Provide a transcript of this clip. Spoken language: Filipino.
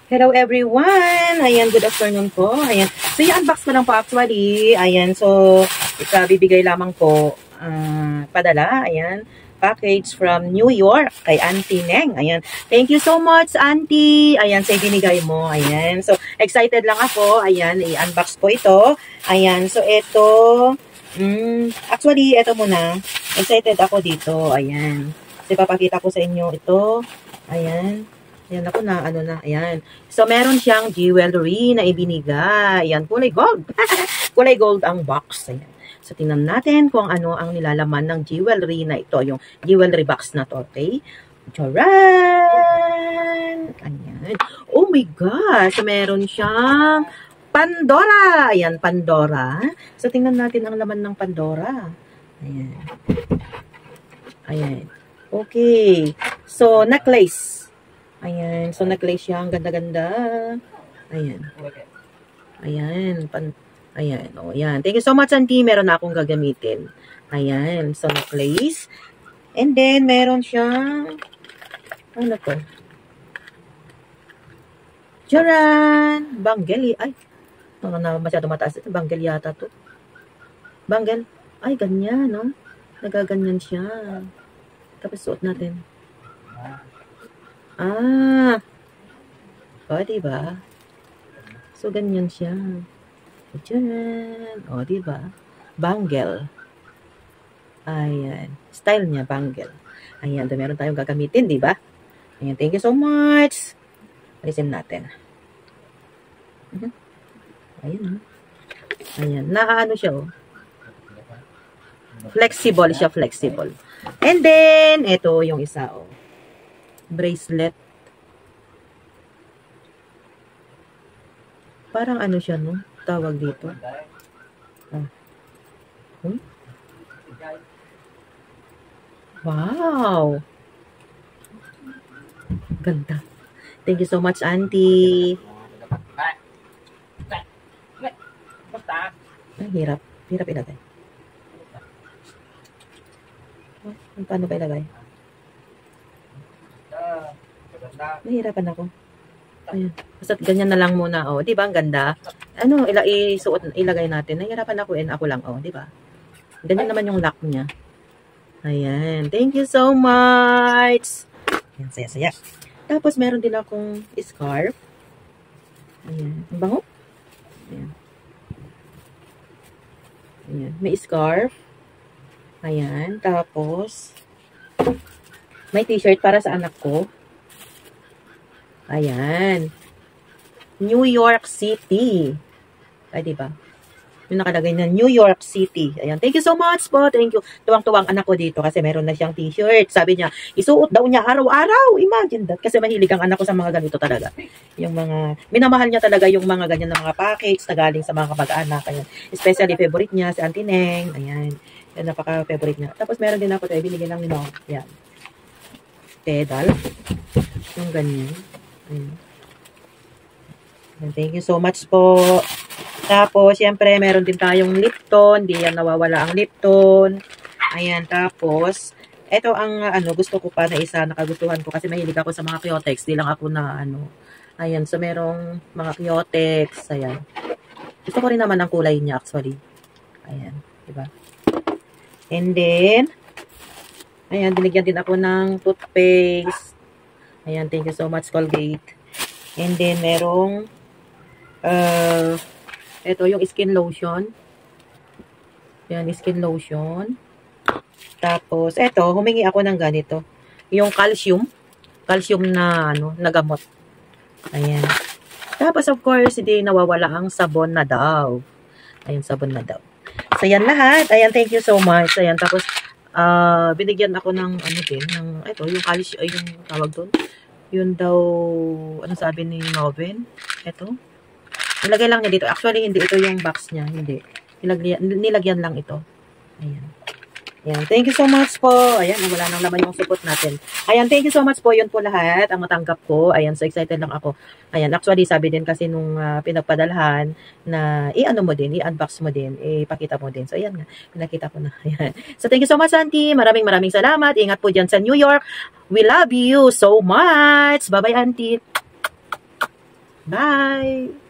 Hello everyone! Ayan, good afternoon po. Ayan. So, i-unbox ko lang po actually. Ayan, so, bibigay lamang po padala. Ayan, package from New York kay Auntie Neng. Ayan, thank you so much, Auntie. Ayan, sa binigay mo. Ayan, so, excited lang ako. Ayan, i-unbox ko ito. Ayan, so, ito, actually, ito muna. Excited ako dito. Ayan. So, papakita ko sa inyo ito. Ayan. Ayan ako na, ano na, ayan. So, meron siyang jewelry na ibinigay. Ayan, kulay gold. Kulay gold ang box. Ayan. So, tingnan natin kung ano ang nilalaman ng jewelry na ito. Yung jewelry box na to, okay? Charan! Ayan. Oh my gosh! So, meron siyang Pandora. Ayan, Pandora. So, tingnan natin ang laman ng Pandora. Ayan. Ayan. Okay. So, necklace. Ayan. So, necklace siya. Ang ganda-ganda. Ayan. Ayan. Ayan. O, ayan. Thank you so much, Auntie. Meron na akong gagamitin. Ayan. So, necklace. And then, meron siyang ano to? Charan! Bangle. Ay. Masyado mataas. Bangle yata to. Bangle. Ay, ganyan, no? Nagaganyan siya. Tapos, suot natin. Ah. O, diba? So, ganyan siya. Diyan. O, diba? Bangle. Ayan. Style niya, bangle. Ayan. So, meron tayong gagamitin, diba? Ayan. Thank you so much. Alisin natin. Ayan. Ayan. Nakaano siya, oh. Flexible siya, flexible. And then, ito yung isa, oh. Bracelet. Parang ano siya, no? Tawag dito. Ah. Wow! Ganda. Thank you so much, Auntie. Ay, hirap. Hirap ilagay. Paano ba ilagay? Nahihirapan ako. Ayan. Basta ganyan na lang muna, oh. 'Di ba ang ganda? Ano, ilagay natin. Nahihirapan ako ako lang, oh, 'di ba? Ganyan naman yung lock niya. Ayan. Thank you so much. Ayan, saya-saya. Tapos meron din akong scarf. Ayan. Ang bango. Ayan. Ayan. May scarf. Ayan. Tapos may t-shirt para sa anak ko. Ayan. New York City. Ay, diba? Yung nakalagay na New York City. Ayan. Thank you so much po. Thank you. Tuwang-tuwang anak ko dito kasi meron na siyang t-shirt. Sabi niya, isuot daw niya araw-araw. Imagine that. Kasi mahilig ang anak ko sa mga ganito talaga. Yung mga, minamahal niya talaga yung mga ganyan na mga package na galing sa mga kapag-anak. Ayan. Especially favorite niya, si Auntie Neng. Ayan. Yan, napaka-favorite niya. Tapos meron din ako tayo. Binigyan lang ni Mom. Ayan. Pedal. Yung ganyan. Ayan. Thank you so much po. Tapos, syempre, meron din tayong Lipton. Di yan nawawala ang Lipton. Ayan, tapos, ito ang, gusto ko pa na isa, nakagustuhan ko kasi mahilig ako sa mga Kyotex. Di lang ako na, ayan, so merong mga Kyotex. Ayan. Gusto ko rin naman ang kulay niya, actually. Ayan, diba? And then, ayan, binigyan din ako ng toothpaste. Ayan, thank you so much, Colgate. And then, merong, ito, yung skin lotion. Ayan, skin lotion. Tapos, ito, humingi ako ng ganito. Yung calcium. Calcium na, na gamot. Ayan. Tapos, of course, hindi nawawala ang sabon na daw. Ayan, sabon na daw. So, yan lahat. Ayan, thank you so much. Ayan, tapos, binigyan ako ng, din, ng, ito, yung calcium, yung tawag doon. Yun daw, sabi ni Noven? Ito. Nilagay lang niya dito. Actually, hindi ito yung box niya. Hindi. Nilagyan lang ito. Ayan. Ayan. Thank you so much po. Ayan. Wala nang laman yung support natin. Ayan. Thank you so much po. Yun po lahat. Ang matanggap ko. Ayan. So excited lang ako. Ayan. Actually, sabi din kasi nung pinagpadalhan na i-ano mo din, i-unbox mo din, ipakita mo din. So ayan nga. Pinakita ko na. Ayan. So thank you so much, Auntie. Maraming salamat. Ingat po dyan sa New York. We love you so much. Bye-bye, Auntie. Bye!